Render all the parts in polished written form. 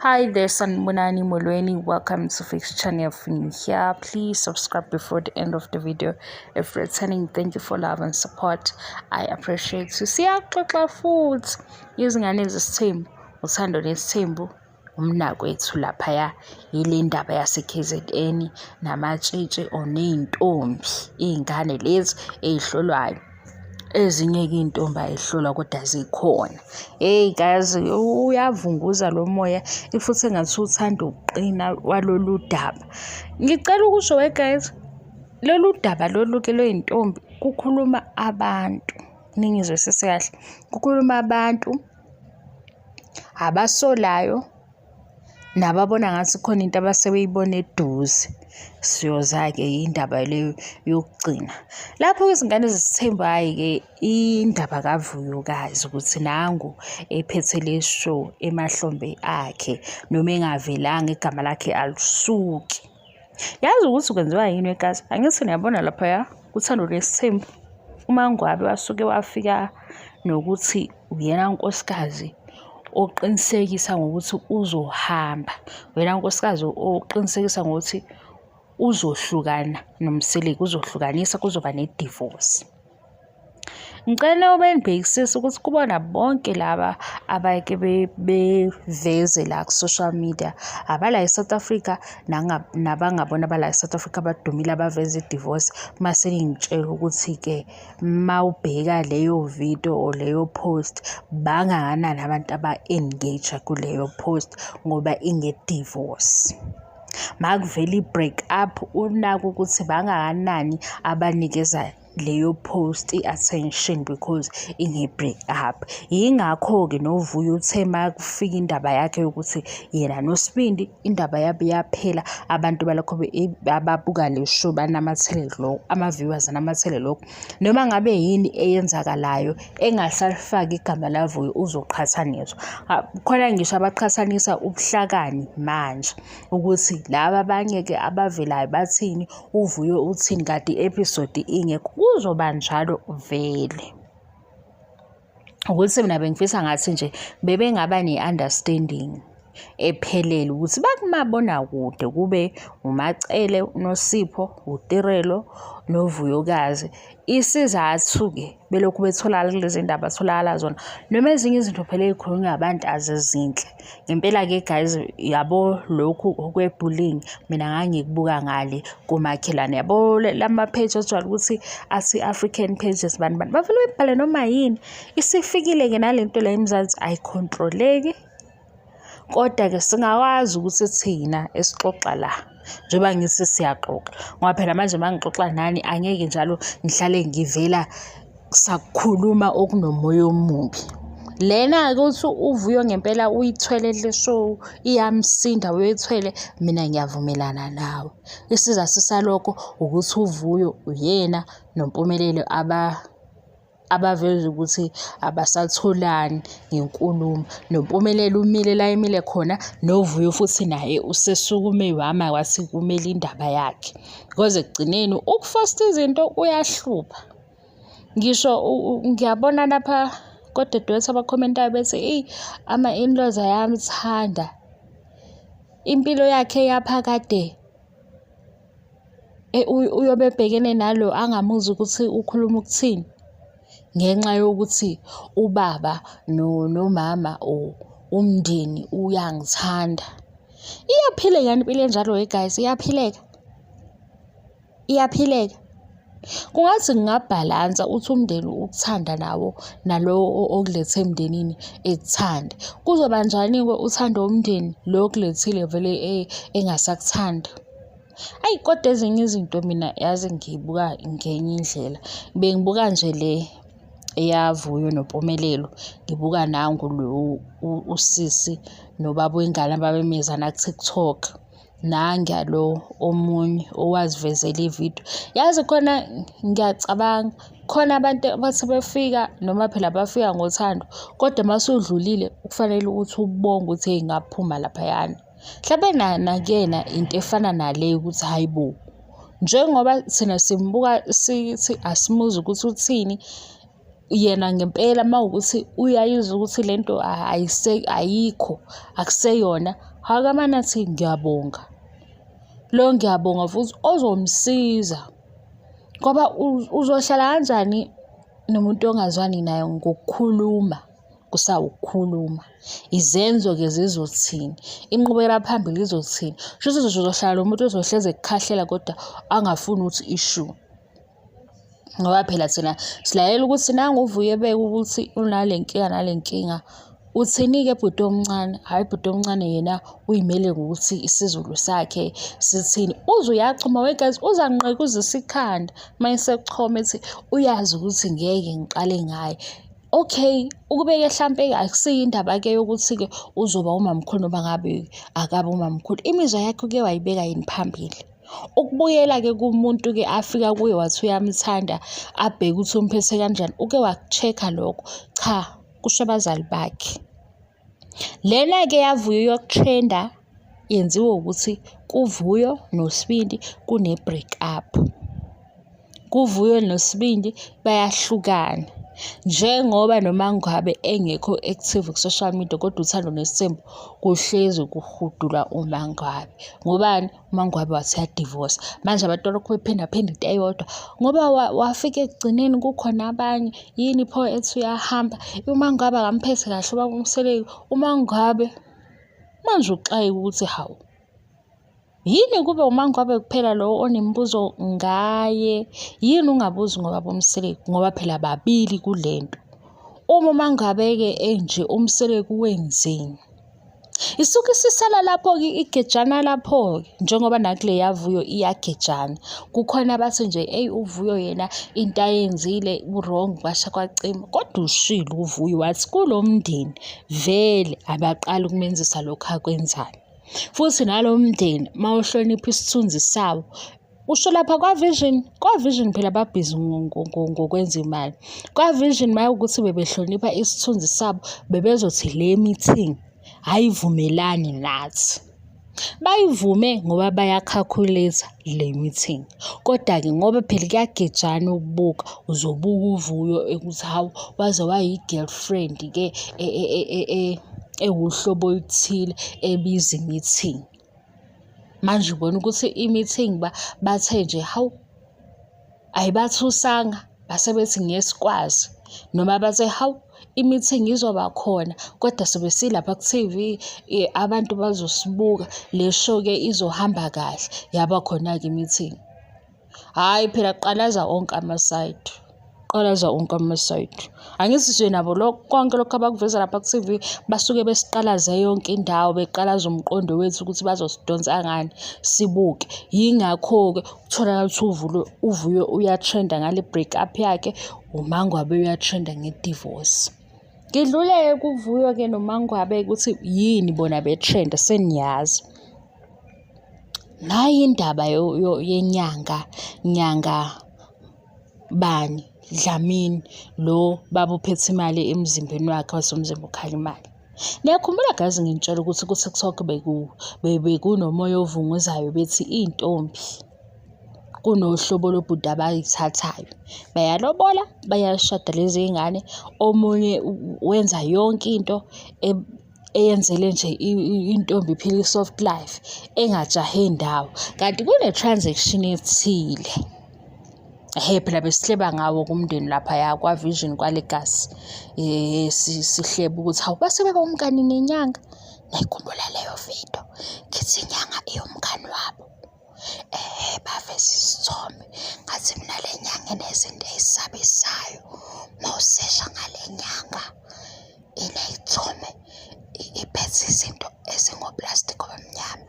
Hi there, Sanbonani Molweni. Welcome to Fix Channel. If you're new here, please subscribe before the end of the video. If returning, thank you for love and support. I appreciate to see our food using an same uthando nesithembu umnakwethu laphaya yile ndaba yase-KZN namatshitshi oneyintombi iy'ngane lezi ey'hlolwayo. Ezinye-ke iy'ntombi ay'hlolwa kodwa zikhona. Hey guys, uyavunguza lo moya futhi engathi uthanda ukuqina walolu daba. Ngicela ukusho guys, lolu daba lolu-ke lwey'ntombi kukhuluma abantu. Ningizwisise kahle. Kukhuluma abantu abasolayo nababona ngathi khona into abasebeyibona eduze. Siyoza-ke indaba leyo yokugcina. Lapho izingane zesithembu hhayi-ke indaba kaVuyokazi ukuthi nangu ephethe le show emahlombe akhe noma engavelanga igama lakhe alisuki. Yazi ukuthi kwenziwa yini wekazi? Angithi niyabona laphaya kuthando lesithembu uMangwabi wasuke wafika nokuthi uyena unkosikazi oqinisekisa ngokuthi uzohamba. Wena unkosikazi oqinisekisa ngokuthi uzohlukana nomseleki, uzohlukanisa, kuzoba ne-divorce. Ngicela ube nibhekisisa ukuthi kubona bonke laba abake beveze la ku-social media abala e-South Africa nabangabona abala e-South Africa abadumile abaveze i-divorce. Mase ningitshela ukuthi-ke mawubheka leyo video or leyo post bangakanani abantu aba-engage kuleyo post ngoba inge-divorce. Makuvele i-break up unako ukuthi bangakanani abanikeza leyo post i-attention because inge-break up. Yingakho-ke noVuyo uthe makufika indaba yakhe yokuthi yena noSibindi indaba yabo yaphela, abantu balokho ababuka le show banamathele lokho, ama-viewers anamathele lokho. Noma ngabe yini eyenzakalayo engasalifaki igama laVuyo uzoqhathaniswa. Khona ngisho abaqhathanisa ubuhlakani manje ukuthi laba abanye-ke abavelayo bathini, uVuyo uthini, kanti i-episode ingekho. Kuzoba njalo vele. Ukuthi mina bengifisa ngathi nje bebengaba ne-understanding ephelele ukuthi bakumabona kude kube uMacele, noSipho, uTirelo noVuyokazi. Isizathu-ke belokhu betholakala kulezi ndaba atholakala zona noma ezinye izinto phela ey'khulunywa abantu azizinhle. Ngempela-ke guys, yabo lokhu okwe-bullying mina ngangikubuka ngale kumakhelwane. Yabo lama-page atshwala ukuthi asi-African pages bani bavele bebhale noma yini. Isifikile-ke nalento la eMzansi ayikhontroleki. Kodwa-ke singakwazi ukuthi thina esixoxa la njengoba ngithi siyaxoxa ngoba phela manje mangixoxa nani angeke njalo ngihlale ngivela sakukhuluma okunomoya omubi. Lena-ke ukuthi uVuyo ngempela uyithwele le show iyamsinda uyithwele, mina ngiyavumelana nawe. Isizathu salokho ukuthi uVuyo uyena noMpumelelo abaveza ukuthi abasatholani ngenkulumo. noMpumelelo umile la emile khona, noVuyo futhi naye usesukume wama wathi kumele indaba yakhe because ekugcineni ukufosta izinto kuyahlupha. Ngisho ngiyabona lapha kodadewethu abakhomentayo bethi ama-in-laws ayamthanda, impilo yakhe yaphakade uyobe ebhekene nalo angamuzi ukuthi ukhuluma ukuthini ngenxa yokuthi ubaba nomama umndeni uyangithanda. Iyaphileka impilo enjalo guys, iyaphileka. Kungathi ngingabhalansa uthi umndeni ukuthanda nawo nalo okulethe emndenini ekuthande. Kuzoba njani-ke uthando womndeni lo kulethile vele engasakuthanda? Ayi kodwa ezinye izinto mina yazi ngiyibuka ngenye indlela. Bengibuka nje le eyaVuyo noMpumelelo, ngibuka nangu lo usisi nobaba wengane ababemezana ku-TikTok nangalo omunye owazivezela ividiyo. Yazi khona ngiyacabanga khona abantu abathi befika noma phela bafika ngothando kodwa masudlulile kufanele ukuthi ubonge ukuthi ngaphuma laphayana. Mhlawumbe nakuyena into efana nale ukuthi hayibo njengoba thina simbuka sithi asimuzi ukuthi uthini, yena ngempela mawukuthi uyayizwa ukuthi lento ayikho akuseyona, Hakamane athi ngiyabonga. Lo ngiyabonga futhi ozomsiza ngoba uzohlala kanjani nomuntu ongazwani naye ngokukhuluma kusawukukhuluma. Izenzo-ke zizothini, inqubekela phambili izothini. Shuthi uzohlala nomuntu ozohleze ekukhahlela kodwa angafuni ukuthi ishu. Ngoba phela thina silayela ukuthi nangu uVuyo ebeka ukuthi unale nkinga nale nkinga. Uthini-ke bhuti omncane? Hhayi bhuti omncane yena uy'mele ngokuthi isizulu sakhe sithini. Uze uyachuma wegazi, uzangiqeka uzise ikhanda uma esekuchoma ethi uyazi ukuthi ngeke ngiqale ngaye. Okay, ukubeke hlampe akusiyo indaba-ke yokuthi-ke uzoba umamkhulu noma ngabe akabe umamkhulu. Imizwa yakhe uke wayibeka yini phambili? Ukubuyela-ke kumuntu-ke afika kuye wathi uyamthanda, abheke ukuthi umphethe kanjani, uke waku-check-a lokho? Cha, kusho abazali bakhe. Lena-ke yaVuyo yokutrenda yenziwe ukuthi kuVuyo noSibindi kune-break up. kuVuyo noSibindi bayahlukana. Njengoba noma ngabe engekho active ku-social media kodwa uThando neSithembu kuhlezi kuhudula uMaNgwabi. Ngobani? uMaNgwabi wathi uyadivosa. Manje abantu balokhu bephindaphinda into eyodwa ngoba wafika ekugcineni kukhona abanye. Yini pho ethi uyahamba? uMaNgwabi akamphethe kahle ubaba uMseleki. uMaNgwabi manje uxakeka ukuthi hawu, yini kube uMaNgwabi kuphela lo onemibuzo ngaye? Yini ungabuzi ngobaba uMseleki? Ngoba phela babili kulento. Uma uMaNgwabi-ke enje uMseleki wenzeni? Isuke isisala lapho-ke igejana lapho-ke njengoba nakule yaVuyo iyagejana. Kukhona abathi nje uVuyo yena into ayenzile u-wrong kwasha kwacima. Kodwa ushilo uVuyo wathi kulo mndeni vele abaqala ukumenzisa lokhu akwenzayo. Futhi nalo mndeni mawuhlonipha isithunzi sawo. Usho lapha kwaVision phela babhizi ngokwenza imali. KwaVision mayukuthi bebehlonipha isithunzi sabo bebezothi le meeting ayivumelani nathi. Bayivume ngoba bayakhalkulate le meeting. Kodwa-ke ngoba phela kuyagejana ukubuka, uzobuka uVuyo ukuthi hawu waze wayi-girlfriend-ke ewuhlobo oluthile ebiza i-meeting. Manje ubona ukuthi i-meeting bathe nje hawu ayibathusanga base bethi ngesikwazi, noma bathe hawu i-meeting izoba khona kodwa sobe silapha ku-TV abantu bazosibuka, le show-ke izohamba kahle. Yaba khona-ke i-meeting. Hhayi phela qalaza onke amasayidi. Angithi nje nabo konke lokho abakuveza lapha ku-TV basuke besiqalaze yonke indawo, beqalaza umqondo wethu ukuthi bazosidonsa ngani sibuke. Yingakho-ke utholakala ukuthi uVuyo uyatrenda ngale break up yakhe, uMaNgwabi uyatrenda nge-divorce. Ngidluleke kuVuyo-ke noMaNgwabi ukuthi yini bona betrenda seniyazi. Nayi indaba nyanga bani? Dlamini, lo baba uphethe imali emzimbeni wakhe wase umzimba ukhala imali. Niyakhumbula gazi ngintshela ukuthi ku-TikTok bekunomoya ovunguzayo bethi iy'ntombi kunohlobo lobhuti abayithathayo. Bayalobola, bayashada lezi y'ngane. Omunye wenza yonke into eyenzele nje intombi iphile i-soft life engajahe ndawo. Kanti kune-transaction ethile. Phela besihleba ngawo kumndeni laphaya kwaVision kwaLegacy. Sihleba ukuthi hawu base beba umngani nenyanga. Nayikhumbula leyo video. Ngithi inyanga iyomngani wabo. Baveza isithombe. Ngathi mina le nyanga inezinto ezisabisayo. Mawusesha ngale nyanga iney'thombe iphethe izinto ezingoplastic obumnyama.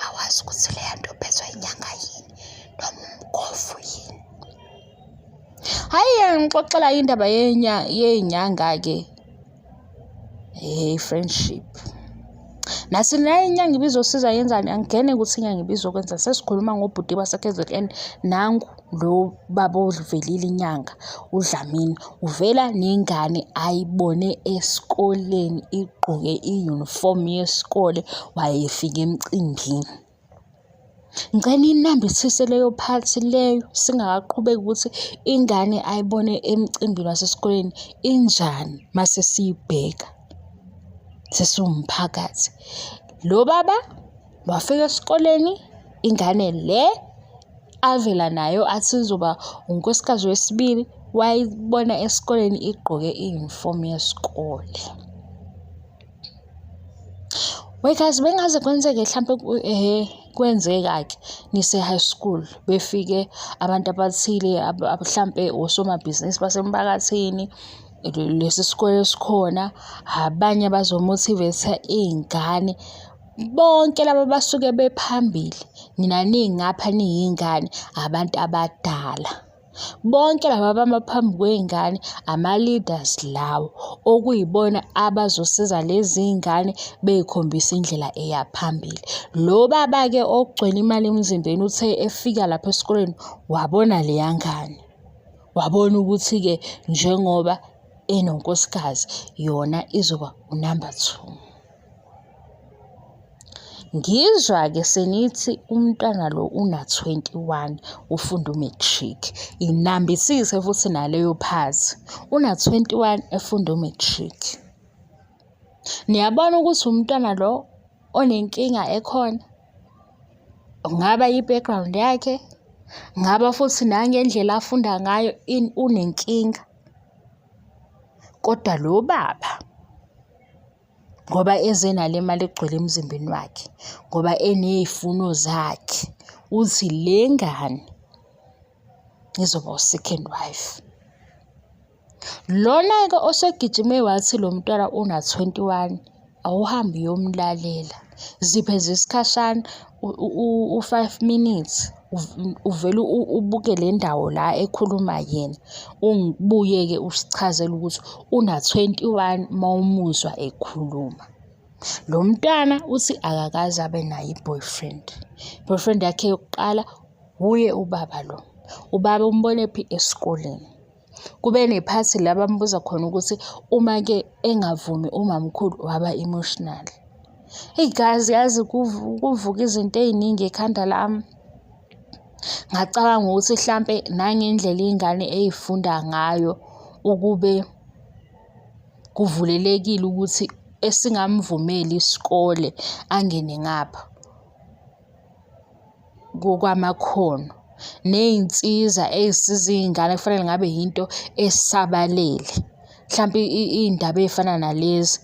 Awazi ukuthi leya nto phethwe inyanga yini noma umkhofu yini. Hhayi ngixoxela indaba yey'nyanga-ke friendship. Nathi nayo inyanga ibizosiza yenzani? Angigene ukuthi inyanga ibizokwenza. Sesikhuluma ngobhuti base-KZN. Nangu lo baba ovelile inyanga uDlamini uvela nengane ayibone esikoleni igqoke i-uniform yesikole wayefika emcimbini. Ngicela inambithise leyo phathi leyo singakaqhubeki ukuthi ingane ayibone emcimbini wasesikoleni injani mase siyibheka sesiwumphakathi. Lo baba wafika esikoleni, ingane le avela nayo athi izoba unkosikazi wesibili wayibona esikoleni igqoke i-uniform yesikole. Wekazi bengaze kwenzeke mhlampe kwenzeka-ke nise-high school befike abantu abathile mhlampe osomabhizinisi basemphakathini, lesi sikole esikhona, abanye bazomotivate iy'ngane. Bonke laba basuke bephambili, nina ningapha niyingane, abantu abadala. Bonke laba bama phambi kwey'ngane ama-leaders lawo okuyibona abazosiza lezi y'ngane bey'khombisa indlela eya phambili. Lo baba-ke ogcwele imali emzimbeni uthe efika lapha esikoleni wabona leya ngane, wabona ukuthi-ke njengoba enonkosikazi yona izoba unumber 2. Ngizwa-ke senithi umntwana lo una-21 ufunda umatric. Inambithise futhi naleyo phathi. Una-21 efunda umatric. Niyabona ukuthi umntwana lo onenkinga ekhona. Ngaba i-background yakhe, ngaba futhi nangendlela afunda ngayo unenkinga. Kodwa lo baba ngoba eze nale mali egcwele emzimbeni wakhe, ngoba eney'funo zakhe, uthi le ngane izoba u-second wife. Lona-ke osegijime wathi lo mntwana una-21 awuhambi uyomlalela. Ziphe nje isikhashana u-5 minutes uvele ubuke le ndawo la ekhuluma yena. Ungibuye-ke usichazele ukuthi una-21 mawumuzwa ekhuluma. Lo mntwana uthi akakaze abe naye i-boyfriend. Boyfriend yakhe yokuqala wuye ubaba lo. Ubaba umbone phi? Esikoleni. Kube nephathi la bambuza khona ukuthi uma-ke engavumi umamkhulu waba emotional. Hey guys, yazi kuvuka izinto ey'ningi ekhanda lami. Ngacabanga ukuthi mhlampe nangendlela iy'ngane ey'funda ngayo ukube kuvulelekile ukuthi esingamvumeli isikole angene ngapha kwamakhono. Ney'nsiza ey'siza iy'ngane kufanele ngabe yinto esabalele. Mhlampe iy'ndaba ey'fana nalezi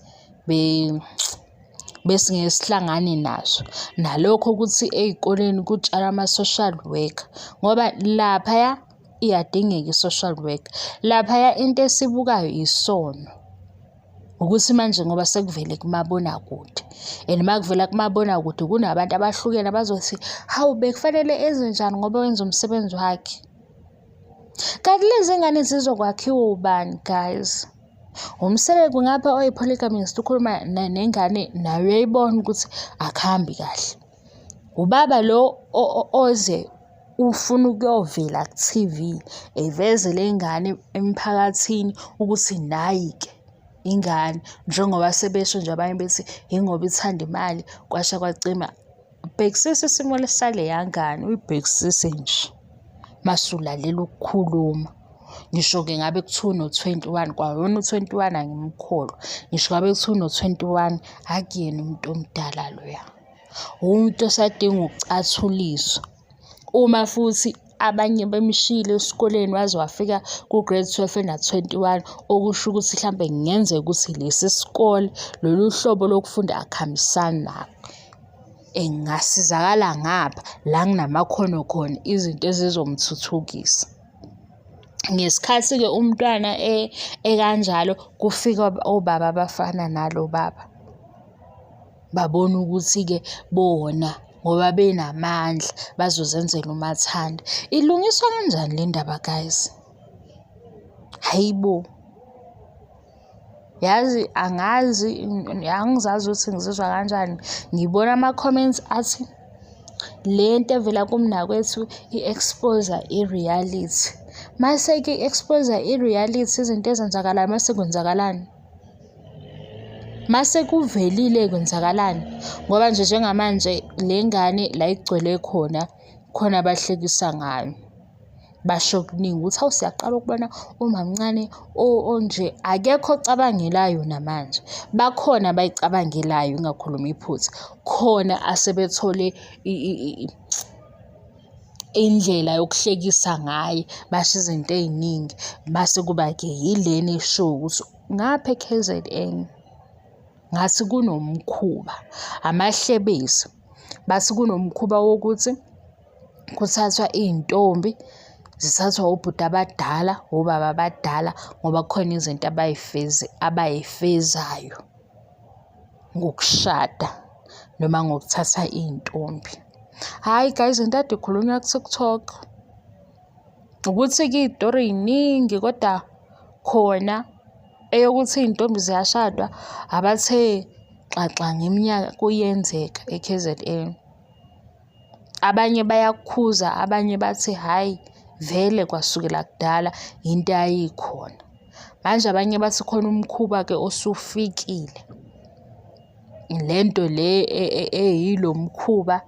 besingeke sihlangane nazo. Nalokho ukuthi ey'koleni kutshalwe ama-social worker ngoba laphaya iyadingeka i-social worker. Laphaya into esibukayo isono. Ukuthi manje ngoba sekuvele kumabonakude and makuvela kumabonakude kunabantu abahlukene abazothi hawu bekufanele enze njani ngoba wenza umsebenzi wakhe. Kanti lezi ngane zizokwakhiwa ubani guys? Umsebenzi ngapha oyi-polygamist ukhuluma nengane nayo uyayibona ukuthi akuhambi kahle. Ubaba lo oze ufuna ukuyovela ku-TV eveze le ngane emphakathini ukuthi nayi-ke ingane njengoba sebesho nje abanye bethi ingoba ithanda imali kwasha kwacima. Bhekisisa isimo saleya ngane, uyibhekisise nje masulalela ukukhuluma. Ngisho-ke ngabe kuthiwa uno-21 kwayona u-21 angimkholwa. Ngisho ngabe kuthiwa uno-21 akuyena umuntu omdala loya. Umuntu osadinga ukucathuliswa. Uma futhi abanye bemshiyile esikoleni waze wafika ku-grade 12 ena-21 okusho ukuthi mhlampe kungenzeka ukuthi lesi sikole lolu hlobo lokufunda akuhambisani nabo. Engasizakala ngapha la kunamakhono khona izinto ezizomthuthukisa. Ngesikhathi-ke umntwana ekanjalo kufika obaba abafana nalo baba. Babona ukuthi-ke bona ngoba benamandla bazozenzela umathanda. Ilungiswa kanjani le ndaba guys? Hayibo. Yazi angizazi ukuthi ngizizwa kanjani. Ngibona ama-comments athi lento evela kumnakwethu i-expose i-reality. Mase-ke i-expose i-reality izinto ezenzakalayo mase kwenzakalani? Mase kuvelile kwenzakalani? Ngoba nje njengamanje le ngane la igcwele khona abahlekisa ngayo. basho kuningi ukuthi hawu siyaqala ukubona umamncane onje akekho ocabangelayo namanje. Bakhona abayicabangelayo ingakhuluma iphutha. Khona asebethole indlela yokuhlekisa ngaye basho izinto ey'ningi. Mase kuba-ke yilena eshoyo ukuthi ngapha e-KZN ngathi kunomkhuba amahlebezi. Bathi kunomkhuba wokuthi kuthathwa iy'ntombi zithathwa obhuti abadala, obaba abadala ngoba kukhona izinto abay'fezayo ngokushada noma ngokuthatha iy'ntombi. Hhayi guys, into kade ikhulunywa ku-TikTok ukuthi-ke iy'tori y'ningi kodwa khona eyokuthi iy'ntombi ziyashadwa abathe xaxa ngeminyaka kuyenzeka e-KZN. Abanye bayakukhuza, abanye bathi hhayi vele kwasukela kudala into eyayikhona. Manje abanye bathi khona umkhuba-ke osufikile. Lento le eyilo mkhuba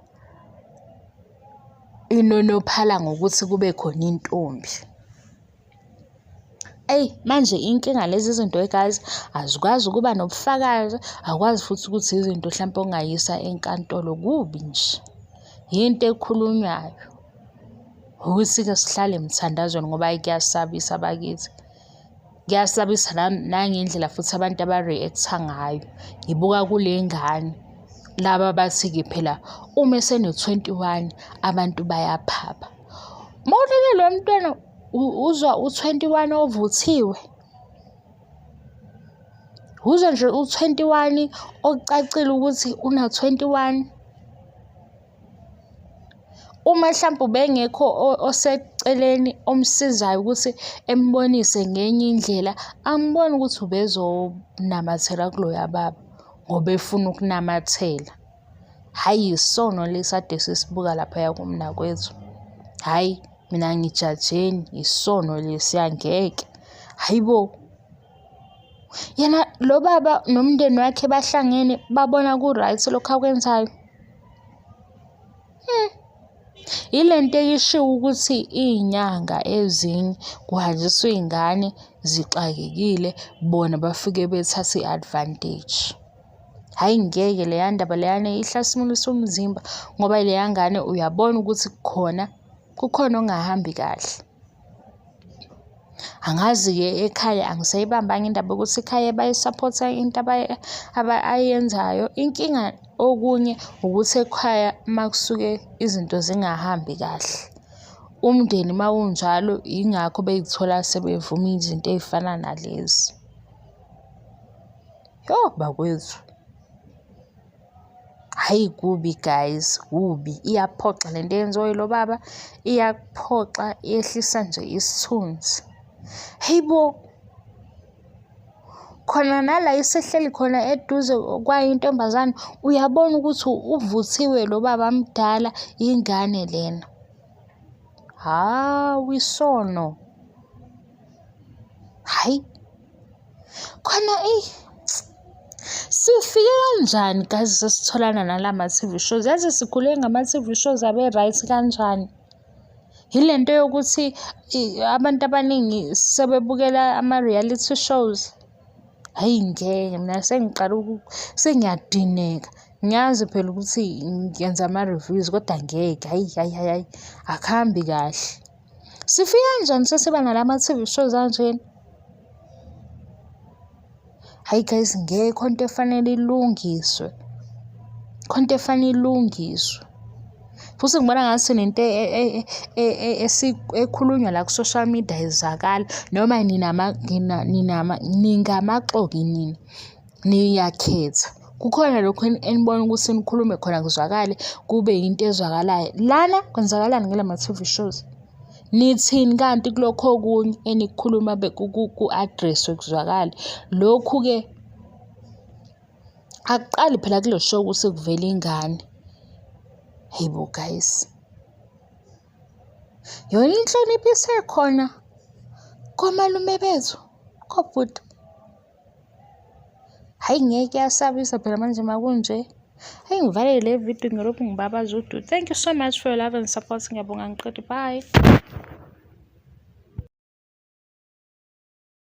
inonophala ngokuthi kube khona intombi. Eyi manje inkinga lezi zinto guys, azikwazi ukuba nobufakazi, akwazi futhi ukuthi izinto hlampe ongayisa enkantolo kubi nje. Yinto ekhulunywayo ukuthi-ke sihlale emthandazweni ngoba kuyasabisa bakithi. Kuyasabisa nangendlela futhi abantu aba-react-a ngayo. Ngibuka kule ngane laba bathi-ke phela uma esene-21 abantu bayaphapha. Mawulele lo mntwana uzwa u-21 ovuthiwe. Uzwa nje u-21 okucacile ukuthi una-21. Uma hlampe ubengekho oseceleni omsizayo ukuthi embonise ngenye indlela, angiboni ukuthi ubezonamathela kuloya baba ngoba efuna ukunamathela. Hhayi isono lesi ade sisibuka laphaya kumnakwethu. Hhayi mina ngijajeni, isono lesi angeke. Hayibo, yena lo baba nomndeni wakhe bahlangene babona ku-right lokhu akwenzayo. Ile nto eyishiwo ukuthi iy'nyanga ezinye kuhanjiswa iy'ngane zixakekile bona bafike bethathe i-advantage. Hhayi ngeke leya ndaba leyana ihlasimulisa umzimba ngoba leya ngane uyabona ukuthi kukhona ongahambi kahle. Angazi-ke ekhaya angisayibambanga indaba yokuthi ekhaya bayisaphotha into ayenzayo. Inkinga okunye ukuthi ekhaya makusuke izinto zingahambi kahle, umndeni mawunjalo yingakho bey'thola sebevuma izinto ey'fana nalezi. Yo bakwethu, hhayi kubi guys, kubi. Iyaphoxa lento eyenziwa yilo baba, iyaphoxa, yehlisa nje isithunzi. Hayibo, khona nala esehleli khona eduze kwayo intombazane uyabona ukuthi uvuthiwe lo baba mdala, ingane lena. Hawu isono. Hhayi khona sifike kanjani guys sesitholana nala ma-TV shows? Yazi sikhule ngama-TV shows abe-right kanjani? Yile nto yokuthi abantu abaningi sebebukela ama-reality shows. Hhayi ngeke mina sengiyadineka. Ngiyazi phela ukuthi ngiyenza ama-reviews kodwa ngeke, hhayi akuhambi kahle. Sifike kanjani sesiba nala ma-TV shows kanjena? Hhayi guys ngeke, khonto efanele ilungiswe. Khonto efanele ilungiswe. Futhi ngibona ngathi nento ekhulunywa la ku-social media ayizwakali noma ningamaxoki nina niyakhetha. Kukhona lokhu enibona ukuthi nikhulume khona kuzwakale kube yinto ezwakalayo. Lana kwenzakalani ngala ma-TV shows? Nithini kanti kulokho okunye enikukhuluma ku-address-we kuzwakale? Lokhu-ke akuqali phela kulo show ukuthi kuvele ingane. Hayibo guys, yona inhlonipho isekhona komalume bethu, kobhuti. Hhayi ngeke, kuyasabisa phela manje makunje. Hhayi ngivalele le video ngilokhu ngibabaza ududu. Thank you so much for your love and support. Ngiyabonga ngiqede. Bye.